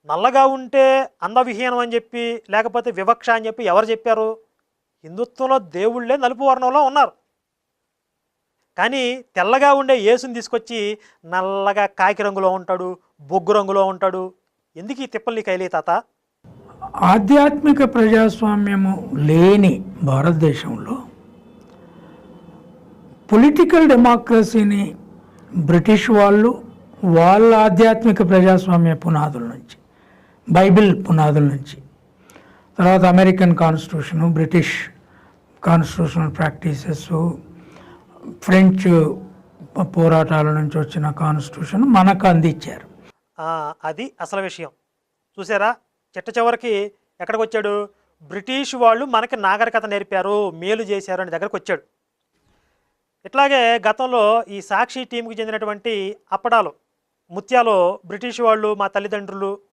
నల్లగా ఉంటే అందవిహీనం అని చెప్పి లేకపోతే వివక్ష అని చెప్పి ఎవరు చెప్పారు? హిందుత్వంలో దేవుళ్ళే నలుపు వర్ణంలో ఉన్నారు. కానీ తెల్లగా ఉండే యేసుని తీసుకొచ్చి నల్లగా కాకి రంగులో ఉంటాడు, బొగ్గు రంగులో ఉంటాడు. ఎందుకు ఈ తిప్పలు నీకు అయిలే తాత? ఆధ్యాత్మిక ప్రజాస్వామ్యము లేని భారతదేశంలో పొలిటికల్ డెమోక్రసీని బ్రిటిష్ వాళ్ళు వాళ్ళ ఆధ్యాత్మిక ప్రజాస్వామ్య పునాదుల నుంచి, బైబిల్ పునాదుల నుంచి, తర్వాత American constitution, British constitutional practices, French పోరాటాల నుంచి వచ్చిన కాన్స్టిట్యూషన్ మనకు అందించారు. అది అసలు విషయం. చూసారా, చిట్ట చివరికి ఎక్కడికి వచ్చాడు? బ్రిటిష్ వాళ్ళు మనకి నాగరికత నేర్పారు, మేలు చేశారు అనే దగ్గరకు వచ్చాడు. ఇట్లాగే గతంలో ఈ సాక్షి టీంకి చెందినటువంటి అప్పడాలు, ముత్యాలు బ్రిటిష్ వాళ్ళు మా తల్లిదండ్రులు